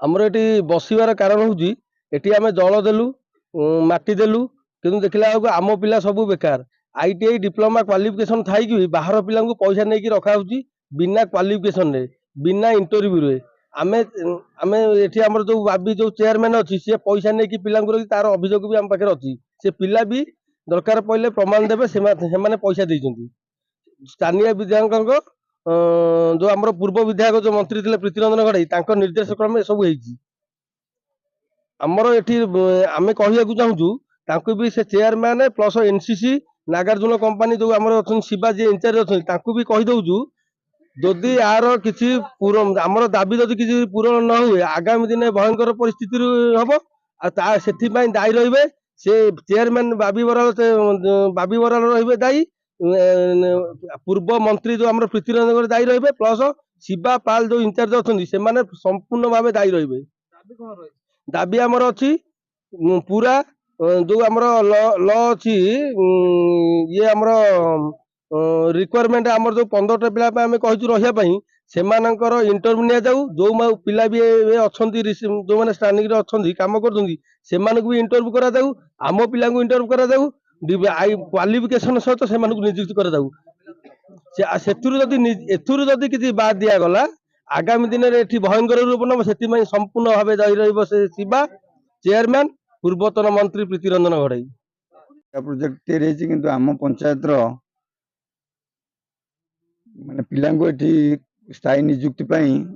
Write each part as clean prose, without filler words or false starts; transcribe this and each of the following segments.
आमर ये बसवार कारण हूँ ये आम जल देलु माटी देलु कि देखला आम पिला सब बेकार आईटीआई डिप्लोमा क्वालिफिकेशन थी कि बाहर पिला पैसा नहीं रखा बिना क्वालिफिकेशन रे बिना इंटरव्यू रे आमे आमे एठी हमर जो बाबी जो चेयरमैन अच्छी सी पैसा नहीं पिला तार अभियोग भी आम पाखे अच्छी से पिला भी दरकार पड़े प्रमाण देवे से पैसा देइछन्ति स्थानीय विधायक जो आम पूर्व विधायक जो मंत्री थे प्रीतिरंजन गड़ई निर्देश क्रम सब आमर ये आम कहू चाहूँ भी से chairman plus NCC Nagarjuna company जो आम अच्छा शिवा जी इंचार्ज अच्छा भी कहीदू जदि यार किसी आमर दाबी जदि किसी पूरण न हुए आगामी दिन भयंकर परिस्थिति हम से दायी रे से चेयरमैन बाबी बराल रे दायी पूर्व मंत्री जो आम प्रीतिरंजन दायी रे प्लस शिवा पाल जो इंचार्ज अच्छा से संपूर्ण भाव दायी रे दाबी आमर अच्छी पूरा जो आमर ल अच्छी ये आमर रिक्वायरमेंट आमर जो 15टा पिला आम कहूँ रही से इंटरव्यू नि जाऊ जो पिला भी अच्छा जो मैंने स्टांडिंग अच्छा कम कर भी इंटरव्यू करा जाऊ आम पिला इंटरव्यू करा जाऊ क्वालिफिकेशन सहित से नियुक्ति करा जाऊ जदि किसी बाद दिगला आगामी दिन में भयंकर रूप नब से संपूर्ण भाव दायी रही शिवा चेयरमैन पूर्वतन मंत्री प्रीतिरंजन घड़ई प्रोजेक्ट तैयारी किंतु आम पंचायत माने पिला स्थायी नियुक्ति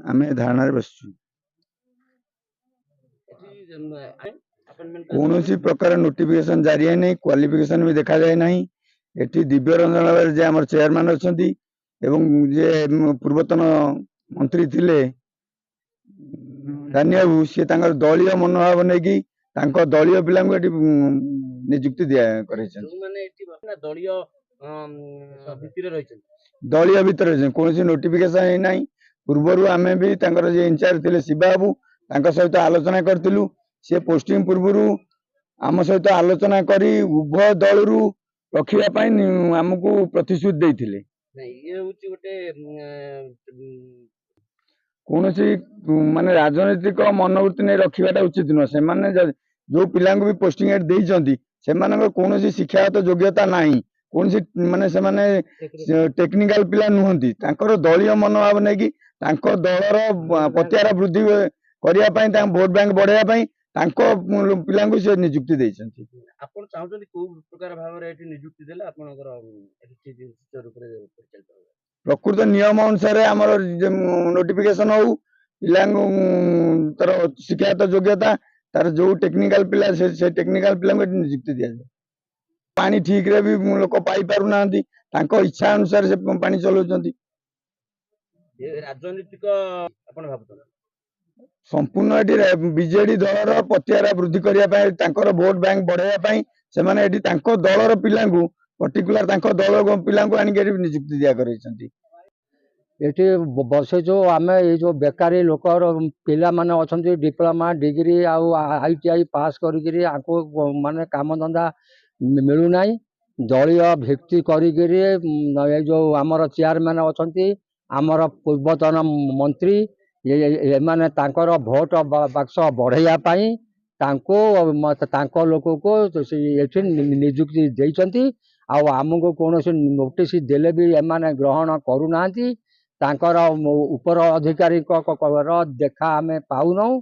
आम धारणा बसचु कौन प्रकार नोटिफिकेशन जारी है नहीं क्वालिफिकेशन भी देखा जाए नहीं एटी दिव्य रंजन जे आम चेयरमैन अच्छा जे पूर्वतन मंत्री थिले दानियाबू सी दलीय मनोभाव नहीं दलीय पिला नियुक्ति दिया दलीय भितर कौन नोटिफिकेशन ना पूर्वर आम भी इंचार्ज थे शिवा बाबू सहित आलोचना करूँ सी पोस्टिंग पूर्व आम सहित आलोचना करी उभय दल रखापी आमको प्रतिश्रुति देते कौन माने राजनीतिक मनोवृत्ति नहीं रखाटा उचित नुह से जो पिला भी पोस्टिंग देती कौन शिक्षागत योग्यता ना कौन माने से टेक्निकल पिला नुहति दलीय मनोभाव नहीं दलर पतियार वृद्धि करने भोट बैंक बढ़ाई पिला से नियुक्ति देती प्रकृत नियम अनुसार आम नोटिफिकेशन हो पिला तर शिक्षागत योग्यता तार जो टेक्निकल पिला से टेक्निकल पिला नियुक्ति दि जाए पानी ठीक रे भी लोक पाई पारु ना इच्छा अनुसार से पानी चलाउछन्ति राजनीतिक संपूर्ण बीजेडी दलर पतियारा वृद्धि करने भोट बैंक बढ़ाई से दलर पिला पर्टिकुलर दल पिला नियुक्ति दिया ये बस जो आम ये जो बेकारी लोक पिला माने अच्छा डिप्लोमा डिग्री आईटीआई पास करी माने काम धंदा मिलूना दलीय भित्ति करी जो आमर चेयरमैन अच्छा आमर पूर्वतन मंत्री ये माने तांकर भोट बाक्स बढ़ाई लोक को ये नियुक्ति देती आमको कौन नोटिस देले भी एमाने ग्रहण करूना उपर अधिकारी देखा आम पाऊन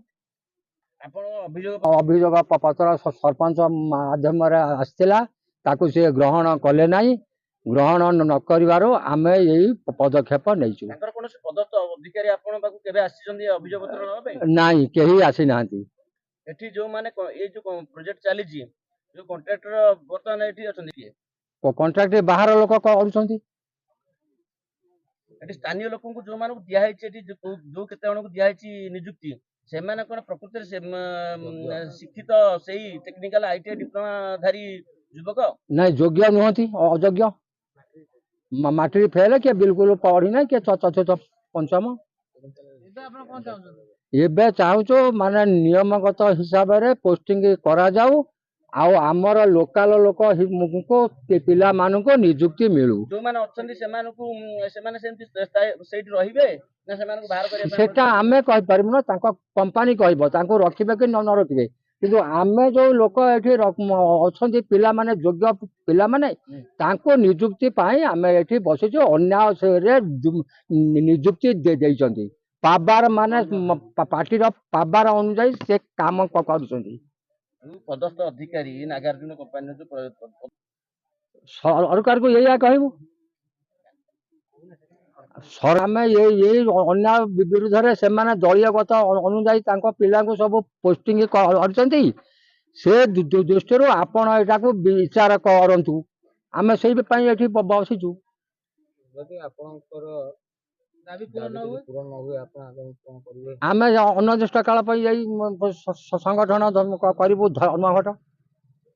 अभियोग पत्र सरपंच माध्यम आसला से ग्रहण कले ना ग्रहण न कर आम यही पदक्षेप नहीं नाई कहीं आसी ना जो माने ये जो प्रोजेक्ट चली जो कॉन्ट्रैक्टर बर्तमान एठी अछंती कॉन्ट्रैक्ट बाहर लोक कर स्थानीय लोक जो मान दिया जो केते को दिया नियुक्ति से माने कोन प्रकृति से शिक्षित सही टेक्निकल आईटीआई डिप्लोमा धारी युवक नहीं योग्य नुहति अयोग्य मैट्रिक फेल के बिल्कुल पढ़ी ना के चतुर्थ पंचम एबे चाहूँ माने नियमगत हिसाब रे पोस्टिंग करा जाऊ ଆଉ ଆମର ଲୋକାଲ ଲୋକ ପିଲାମାନଙ୍କୁ ନିଯୁକ୍ତି ମିଳୁ। ଯୋଉମାନେ ଅଛନ୍ତି ସେମାନଙ୍କୁ ସେମାନେ ସେମିତି ସେଇଠି ରହିବେ ନା ସେମାନଙ୍କୁ ବାହାର କରିବା ପାଇଁ ସେଟା ଆମେ କହିପାରିବୁ ନା, ତାଙ୍କ କମ୍ପାନୀ କହିବ ତାଙ୍କୁ ରଖିବେ କି ନ ରଖିବେ। କିନ୍ତୁ ଆମେ ଯୋଉ ଲୋକ ଏଠି ଅଛନ୍ତି ପିଲାମାନେ ଯୋଗ୍ୟ ପିଲାମାନେ ତାଙ୍କୁ ନିଯୁକ୍ତି ପାଇଁ ଆମେ ଏଠି ବସିଛୁ। ଅନ୍ୟାୟରେ ନିଯୁକ୍ତି ଦେଇଛନ୍ତି। ପାବାର ମାନେ ପାର୍ଟିର ପାବାର ଅନୁଯାୟୀ ସେ କାମ କରୁଛନ୍ତି। ପଦସ୍ଥ ଅଧିକାରୀ ନାଗାର୍ଜୁନ କମ୍ପାନୀର ଯୋଉ ସରକାରକୁ ଏଇଆ କହିବୁ। ଆମେ ଏଇ ଅନ୍ୟାୟ ବିରୁଦ୍ଧରେ ସେମାନେ ଦଳୀୟଗତ ଅନୁଯାୟୀ ତାଙ୍କ ପିଲାଙ୍କୁ ସବୁ ପୋଷ୍ଟିଂ କରିଛନ୍ତି। ସେ ଦୃଷ୍ଟିରୁ ଆପଣ ଏଟାକୁ ବିଚାର କରନ୍ତୁ। ଆମେ ସେଇ ପାଇଁ ଏଠି ବସିଛୁ। ଯଦି ଆପଣଙ୍କର ଦାବି ପୂରଣ ନ ହୁଏ ଆପଣ ଆଗାମୀ କଣ କରିବେ? ଆମେ ଅନିର୍ଦ୍ଦିଷ୍ଟ କାଳ ପାଇଁ ଏଇ ସଂଗଠନ କରିବୁ ଧର୍ମଘଟ।